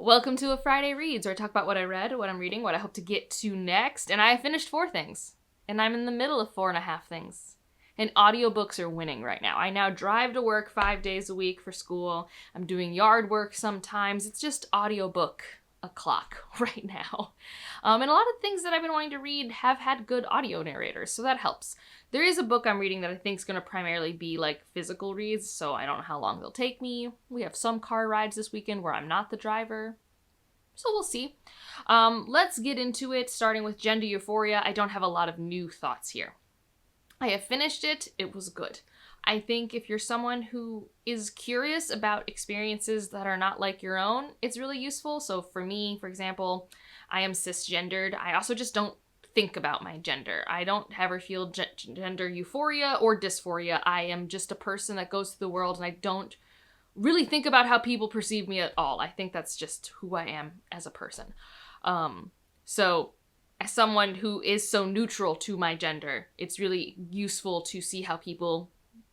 Welcome to a Friday Reads, where I talk about what I read, what I'm reading, what I hope to get to next, and I finished 4 things. And I'm in the middle of 4.5 things. And audiobooks are winning right now. I now drive to work 5 days a week for school. I'm doing yard work sometimes. It's just audiobook o'clock right now. And a lot of things that I've been wanting to read have had good audio narrators, so that helps. There is a book I'm reading that I think is going to primarily be like physical reads, so I don't know how long they'll take me. We have some car rides this weekend where I'm not the driver, so we'll see. Let's get into it, starting with Gender Euphoria. I don't have a lot of new thoughts here. I have finished it. It was good. I think if you're someone who is curious about experiences that are not like your own, it's really useful. So for me, for example, I am cisgendered. I also just don't think about my gender. I don't ever feel gender euphoria or dysphoria. I am just a person that goes through the world, and I don't really think about how people perceive me at all. I think that's just who I am as a person. So as someone who is so neutral to my gender, it's really useful to see how people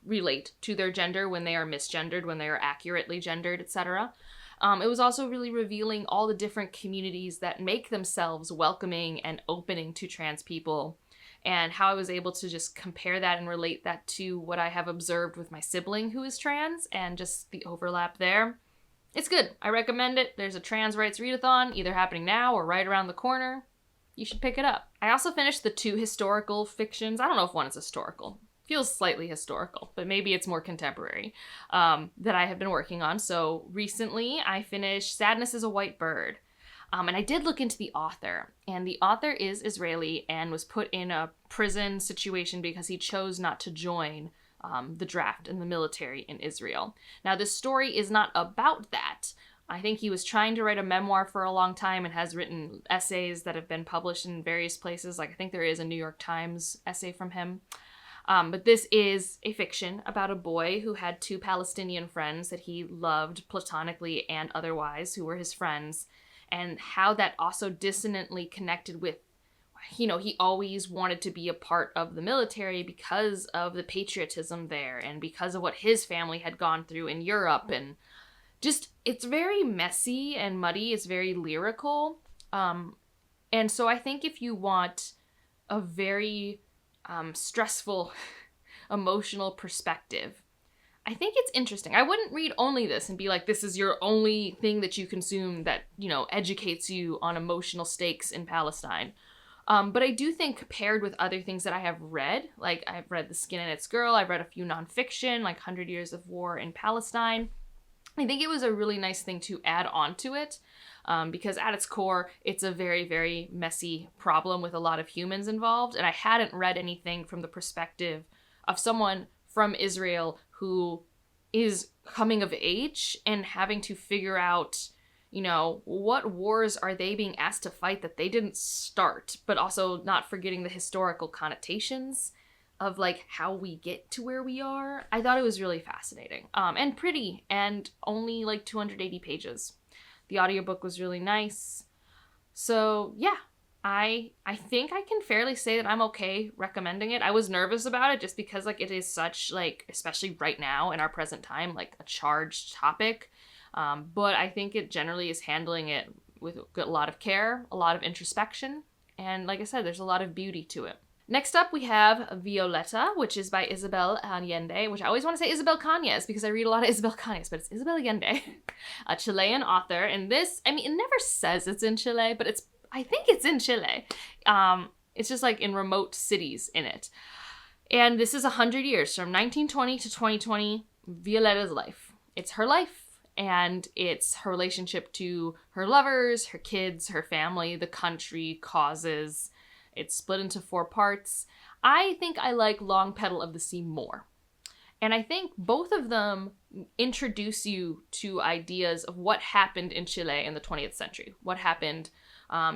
relate to their gender when they are misgendered, when they are accurately gendered, etc. It was also really revealing all the different communities that make themselves welcoming and opening to trans people, and how I was able to just compare that and relate that to what I have observed with my sibling who is trans, and just the overlap there. It's good. I recommend it. There's a trans rights readathon either happening now or right around the corner. You should pick it up. I also finished the 2 historical fictions. I don't know if one is historical. Feels slightly historical, but maybe it's more contemporary, that I have been working on. So recently I finished Sadness is a White Bird. And I did look into the author, and the author is Israeli and was put in a prison situation because he chose not to join the draft in the military in Israel. Now, this story is not about that. I think he was trying to write a memoir for a long time and has written essays that have been published in various places. Like, I think there is a New York Times essay from him. But this is a fiction about a boy who had 2 Palestinian friends that he loved platonically and otherwise, who were his friends, and how that also dissonantly connected with, he always wanted to be a part of the military because of the patriotism there and because of what his family had gone through in Europe. And just, it's very messy and muddy. It's very lyrical. And so I think if you want a very stressful, emotional perspective, I think it's interesting. I wouldn't read only this and be like, this is your only thing that you consume that, educates you on emotional stakes in Palestine. But I do think paired with other things that I have read, like I've read The Skin and Its Girl, I've read a few nonfiction, like 100 Years of War in Palestine. I think it was a really nice thing to add on to it. Because at its core, it's a very, very messy problem with a lot of humans involved. And I hadn't read anything from the perspective of someone from Israel who is coming of age and having to figure out, what wars are they being asked to fight that they didn't start, but also not forgetting the historical connotations of like how we get to where we are. I thought it was really fascinating, and pretty, and only like 280 pages. The audiobook was really nice. So yeah, I think I can fairly say that I'm okay recommending it. I was nervous about it just because like it is such like, especially right now in our present time, like a charged topic. But I think it generally is handling it with a lot of care, a lot of introspection. And like I said, there's a lot of beauty to it. Next up, we have Violeta, which is by Isabel Allende, which I always want to say Isabel Cañas because I read a lot of Isabel Cañas, but it's Isabel Allende, a Chilean author. And this, it never says it's in Chile, but I think it's in Chile. It's just like in remote cities in it. And this is 100 years, from 1920 to 2020, Violeta's life. It's her life, and it's her relationship to her lovers, her kids, her family, the country, causes. It's split into 4 parts. I think I like Long Petal of the Sea more. And I think both of them introduce you to ideas of what happened in Chile in the 20th century. What happened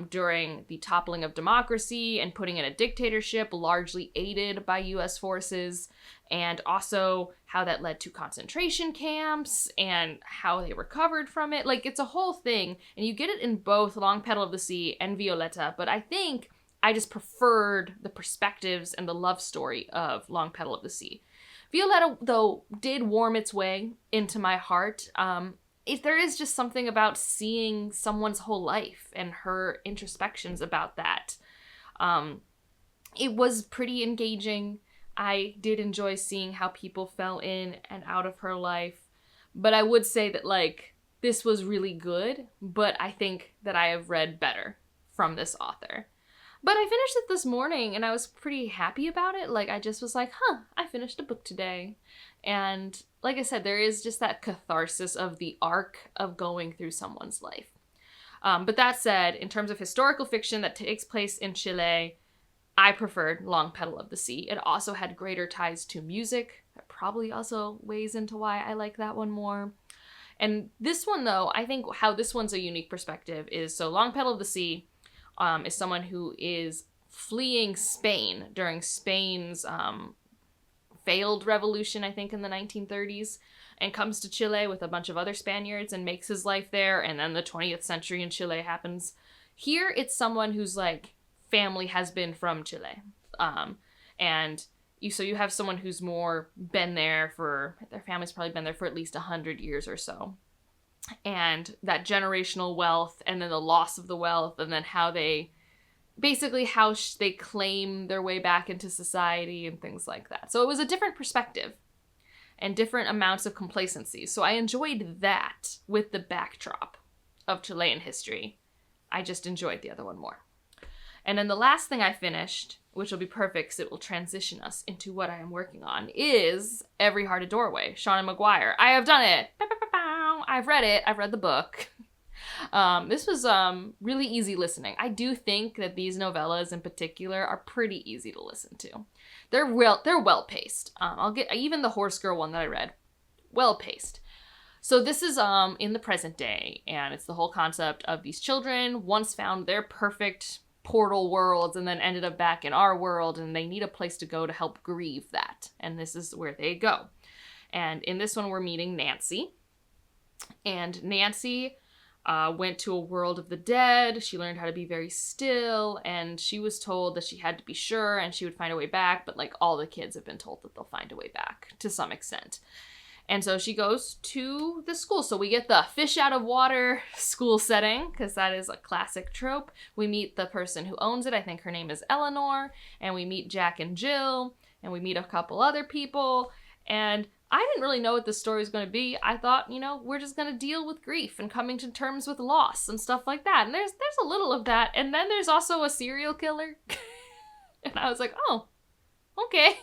during the toppling of democracy and putting in a dictatorship largely aided by U.S. forces, and also how that led to concentration camps and how they recovered from it. Like, it's a whole thing, and you get it in both Long Petal of the Sea and Violeta, but I think I just preferred the perspectives and the love story of Long Petal of the Sea. Violeta, though, did warm its way into my heart. there is just something about seeing someone's whole life and her introspections about that. It was pretty engaging. I did enjoy seeing how people fell in and out of her life. But I would say that, like, this was really good, but I think that I have read better from this author. But I finished it this morning, and I was pretty happy about it. Like, I just was like, I finished a book today. And like I said, there is just that catharsis of the arc of going through someone's life. But that said, in terms of historical fiction that takes place in Chile, I preferred Long Petal of the Sea. It also had greater ties to music. That probably also weighs into why I like that one more. And this one, though, I think how this one's a unique perspective is, so Long Petal of the Sea is someone who is fleeing Spain during Spain's failed revolution, I think, in the 1930s, and comes to Chile with a bunch of other Spaniards and makes his life there, and then the 20th century in Chile happens. Here, it's someone who's, like, family has been from Chile. And you have someone who's more been there for, their family's probably been there for at least 100 years or so. And that generational wealth, and then the loss of the wealth, and then how they claim their way back into society and things like that. So it was a different perspective and different amounts of complacency. So I enjoyed that with the backdrop of Chilean history. I just enjoyed the other one more. And then the last thing I finished, which will be perfect because it will transition us into what I am working on, is Every Heart a Doorway, Seanan McGuire. I have done it. I've read it. I've read the book. This was really easy listening. I do think that these novellas in particular are pretty easy to listen to. They're well paced. I'll get even the Horse Girl one that I read, well paced. So this is in the present day, and it's the whole concept of these children once found their perfect portal worlds and then ended up back in our world, and they need a place to go to help grieve that. And this is where they go. And in this one, we're meeting Nancy. And Nancy went to a world of the dead. She learned how to be very still, and she was told that she had to be sure and she would find a way back, but like all the kids have been told that they'll find a way back to some extent. And so she goes to the school. So we get the fish out of water school setting, because that is a classic trope. We meet the person who owns it. I think her name is Eleanor. And we meet Jack and Jill. And we meet a couple other people. And I didn't really know what this story was going to be. I thought, we're just going to deal with grief and coming to terms with loss and stuff like that. And there's a little of that. And then there's also a serial killer. And I was like, oh, okay.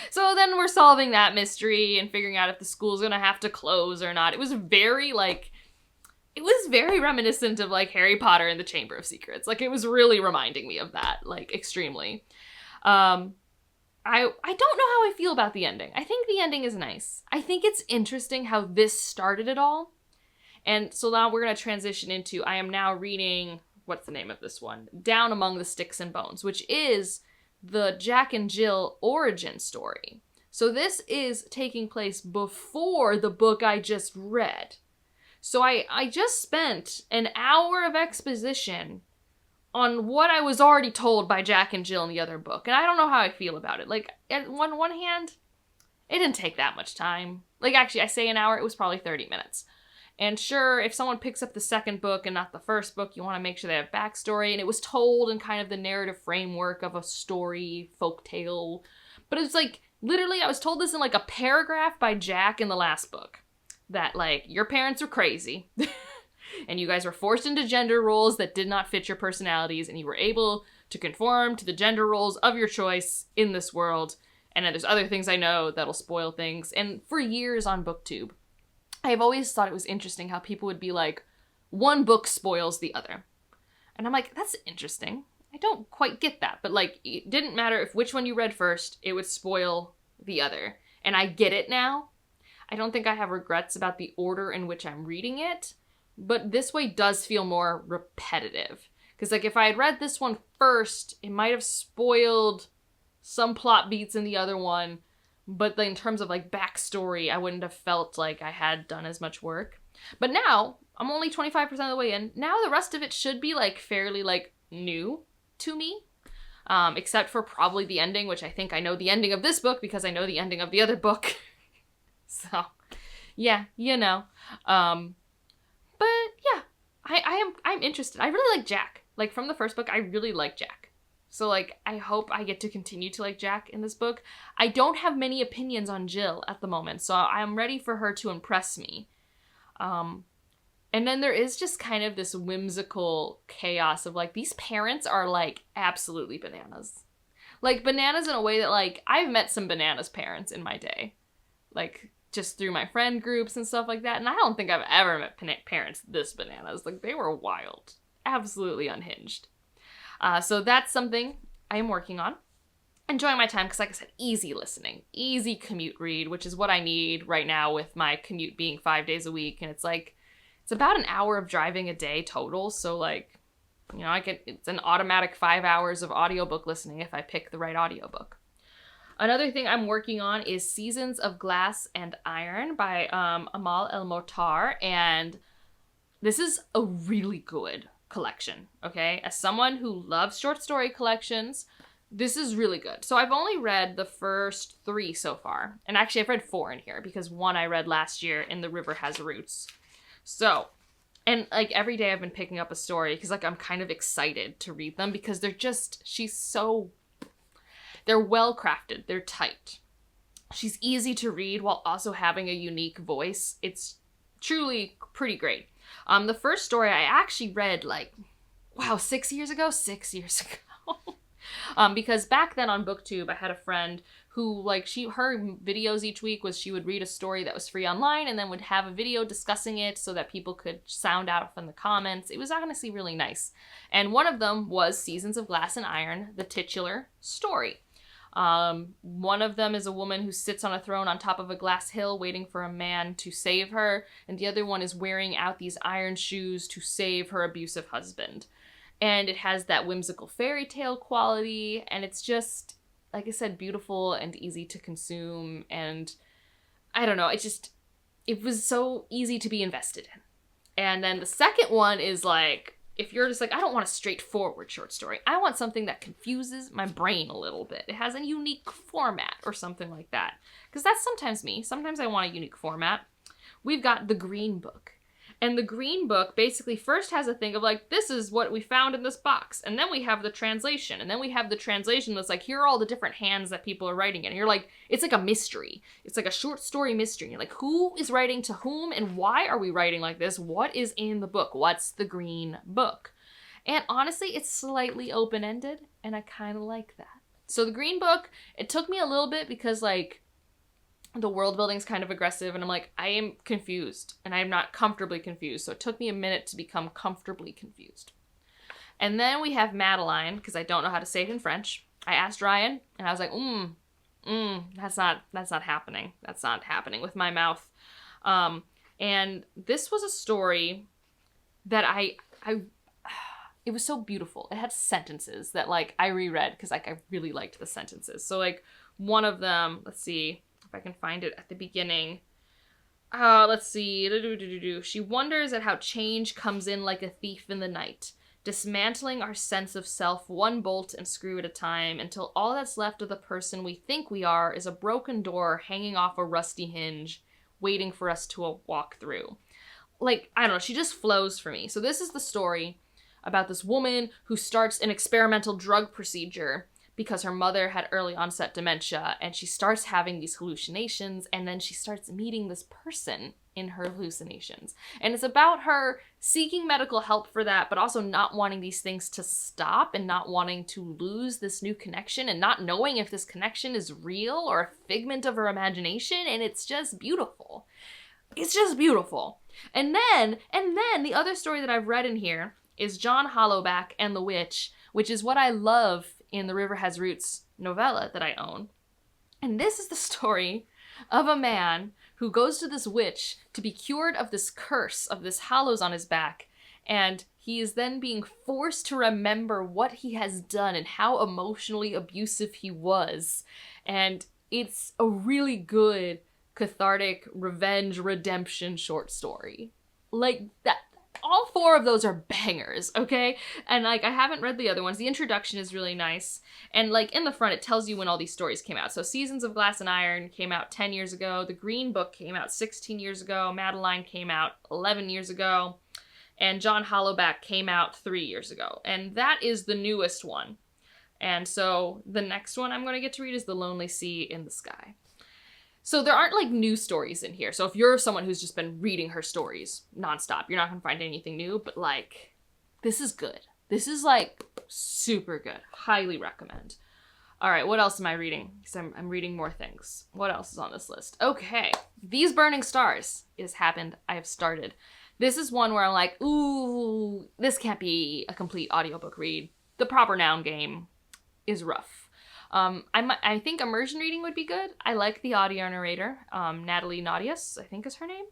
So then we're solving that mystery and figuring out if the school's gonna have to close or not. It was very reminiscent of like Harry Potter and the Chamber of Secrets. Like, it was really reminding me of that, like, extremely. I don't know how I feel about the ending. I think the ending is nice. I think it's interesting how this started it all. And so now we're gonna transition into, I am now reading, what's the name of this one? Down Among the Sticks and Bones, which is the Jack and Jill origin story. So this is taking place before the book I just read. So I just spent an hour of exposition on what I was already told by Jack and Jill in the other book. And I don't know how I feel about it. Like, on one hand, it didn't take that much time. Like, actually, I say an hour, it was probably 30 minutes. And sure, if someone picks up the second book and not the first book, you want to make sure they have backstory. And it was told in kind of the narrative framework of a story, folktale. But it's like, literally, I was told this in like a paragraph by Jack in the last book. That, like, your parents were crazy. And you guys were forced into gender roles that did not fit your personalities. And you were able to conform to the gender roles of your choice in this world. And then there's other things I know that'll spoil things. And for years on BookTube, I've always thought it was interesting how people would be like, one book spoils the other. And I'm like, that's interesting. I don't quite get that. But like, it didn't matter if which one you read first, it would spoil the other. And I get it now. I don't think I have regrets about the order in which I'm reading it. But this way does feel more repetitive. Because like, if I had read this one first, it might have spoiled some plot beats in the other one. But in terms of like backstory, I wouldn't have felt like I had done as much work. But now, I'm only 25% of the way in. Now the rest of it should be like fairly like new to me. Except for probably the ending, which I think I know the ending of this book because I know the ending of the other book. So, Yeah, you know. But yeah, I'm interested. I really like Jack. Like, from the first book, I really like Jack. So, like, I hope I get to continue to like Jack in this book. I don't have many opinions on Jill at the moment, so I'm ready for her to impress me. And then there is just kind of this whimsical chaos of, like, these parents are, like, absolutely bananas. Like, bananas in a way that, like, I've met some bananas parents in my day. Like, just through my friend groups and stuff like that. And I don't think I've ever met parents this bananas. Like, they were wild. Absolutely unhinged. So that's something I am working on. Enjoying my time because, like I said, easy listening. Easy commute read, which is what I need right now with my commute being 5 days a week. And it's like, it's about an hour of driving a day total. So, like, you know, it's an automatic 5 hours of audiobook listening if I pick the right audiobook. Another thing I'm working on is Seasons of Glass and Iron by Amal El-Mohtar, and this is a really good collection, okay? As someone who loves short story collections, this is really good. So I've only read the first 3 so far, and actually I've read 4 in here because 1 I read last year in The River Has Roots. So, and like every day I've been picking up a story because like I'm kind of excited to read them because they're well crafted, they're tight. She's easy to read while also having a unique voice. It's truly pretty great. The first story I actually read 6 years ago. Because back then on BookTube, I had a friend who, her videos each week was she would read a story that was free online and then would have a video discussing it so that people could sound out from the comments. It was honestly really nice. And one of them was Seasons of Glass and Iron, the titular story. One of them is a woman who sits on a throne on top of a glass hill waiting for a man to save her, and the other one is wearing out these iron shoes to save her abusive husband. And it has that whimsical fairy tale quality, and it's just, like I said, beautiful and easy to consume, and I don't know, it was so easy to be invested in. And then the second one is if you're just I don't want a straightforward short story. I want something that confuses my brain a little bit. It has a unique format or something like that. Because that's sometimes me. Sometimes I want a unique format. We've got The Green Book. And The Green Book basically first has a thing of this is what we found in this box. And then we have the translation. And then we have the translation that's here are all the different hands that people are writing in. And you're it's like a mystery. It's like a short story mystery. And you're who is writing to whom and why are we writing like this? What is in the book? What's The Green Book? And honestly, it's slightly open-ended. And I kind of like that. So The Green Book, it took me a little bit because the world building is kind of aggressive, and I'm I am confused, and I'm not comfortably confused, so it took me a minute to become comfortably confused. And then we have Madeline, because I don't know how to say it in French. I asked Ryan, and I was that's not happening. That's not happening with my mouth. And this was a story that it was so beautiful. It had sentences that, I reread, because, I really liked the sentences. So, one of them, let's see if I can find it at the beginning. Let's see. She wonders at how change comes in like a thief in the night, dismantling our sense of self one bolt and screw at a time until all that's left of the person we think we are is a broken door hanging off a rusty hinge, waiting for us to walk through. I don't know, she just flows for me. So this is the story about this woman who starts an experimental drug procedure because her mother had early onset dementia, and she starts having these hallucinations, and then she starts meeting this person in her hallucinations. And it's about her seeking medical help for that, but also not wanting these things to stop and not wanting to lose this new connection and not knowing if this connection is real or a figment of her imagination, and it's just beautiful. It's just beautiful. And then the other story that I've read in here is John Hollowback and the Witch, which is what I love in the River Has Roots novella that I own. And this is the story of a man who goes to this witch to be cured of this curse, of this hollows on his back, and he is then being forced to remember what he has done and how emotionally abusive he was. And it's a really good cathartic revenge redemption short story. That all 4 of those are bangers, okay? And like, I haven't read the other ones. The introduction is really nice. And like, in the front, it tells you when all these stories came out. So Seasons of Glass and Iron came out 10 years ago. The Green Book came out 16 years ago. Madeline came out 11 years ago. And John Hollowback came out 3 years ago. And that is the newest one. And so the next one I'm going to get to read is The Lonely Sea in the Sky. So there aren't like new stories in here. So if you're someone who's just been reading her stories nonstop, you're not going to find anything new. But like, this is good. This is like super good. Highly recommend. All right, what else am I reading? Because I'm reading more things. What else is on this list? Okay, These Burning Stars. It has happened. I have started. This is one where I'm like, ooh, this can't be a complete audiobook read. The proper noun game is rough. I think immersion reading would be good. I like the audio narrator, Natalie Naudius, I think is her name.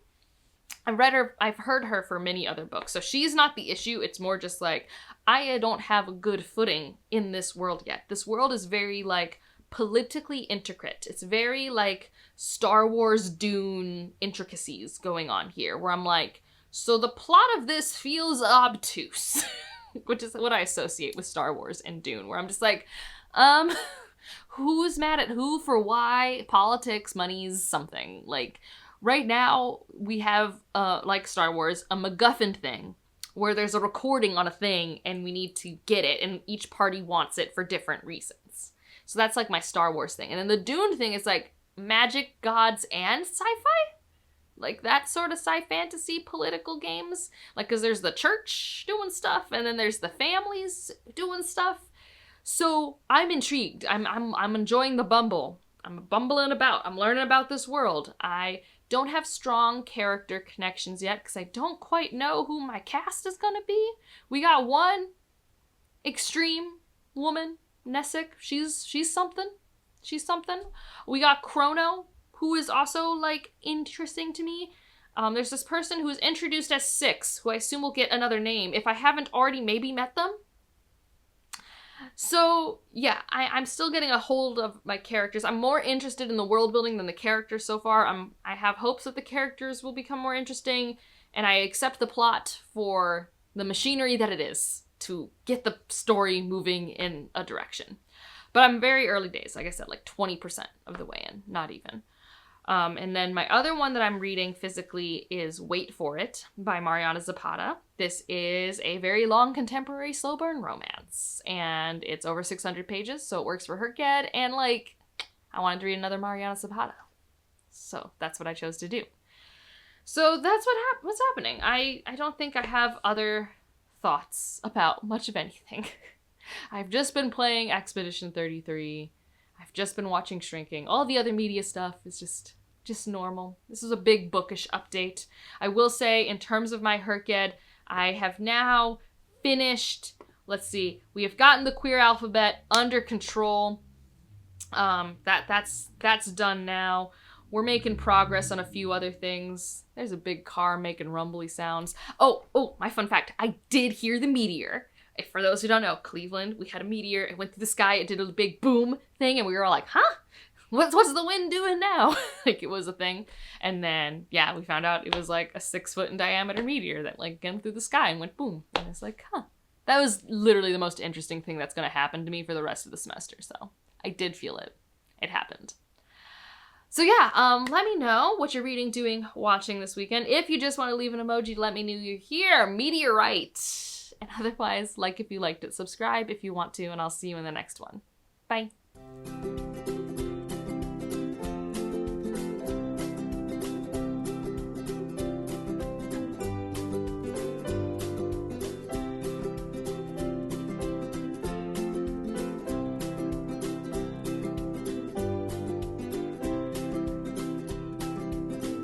I've heard her for many other books, so she's not the issue. It's more just like, I don't have a good footing in this world yet. This world is very like politically intricate. It's very like Star Wars Dune intricacies going on here, where I'm like, so the plot of this feels obtuse, which is what I associate with Star Wars and Dune, where I'm just like, who's mad at who for why? Politics, monies, something. Like, right now, we have, like Star Wars, a MacGuffin thing, where there's a recording on a thing, and we need to get it, and each party wants it for different reasons. So that's, like, my Star Wars thing. And then the Dune thing is, like, magic, gods, and sci-fi? Like, that sort of sci-fantasy political games. Like, because there's the church doing stuff, and then there's the families doing stuff. So I'm intrigued. I'm enjoying the bumble. I'm bumbling about. I'm learning about this world. I don't have strong character connections yet because I don't quite know who my cast is gonna be. We got one extreme woman, Nessic. She's something. She's something. We got Chrono, who is also like interesting to me. There's this person who is introduced as Six, who I assume will get another name if I haven't already maybe met them. So, yeah, I'm still getting a hold of my characters. I'm more interested in the world building than the characters so far. I have hopes that the characters will become more interesting, and I accept the plot for the machinery that it is to get the story moving in a direction. But I'm very early days, like I said, like 20% of the way in, not even. And then my other one that I'm reading physically is Wait For It by Mariana Zapata. This is a very long contemporary slow burn romance, and it's over 600 pages, so it works for Herked, and like, I wanted to read another Mariana Zapata. So that's what I chose to do. So that's what's happening. I don't think I have other thoughts about much of anything. I've just been playing Expedition 33. I've just been watching Shrinking. All the other media stuff is just normal. This is a big bookish update. I will say, in terms of my Herked, I have now finished, let's see, we have gotten the queer alphabet under control. That's done now. We're making progress on a few other things. There's a big car making rumbly sounds. Oh, my fun fact, I did hear the meteor. For those who don't know, Cleveland, we had a meteor. It went through the sky. It did a big boom thing, and we were all like, huh? What's the wind doing now? Like, it was a thing. And then, yeah, we found out it was like a 6-foot in diameter meteor that like came through the sky and went boom. And it's like, huh. That was literally the most interesting thing that's going to happen to me for the rest of the semester. So I did feel it. It happened. So yeah, let me know what you're reading, doing, watching this weekend. If you just want to leave an emoji to let me know you're here, meteorite. And otherwise, like if you liked it, subscribe if you want to, and I'll see you in the next one. Bye.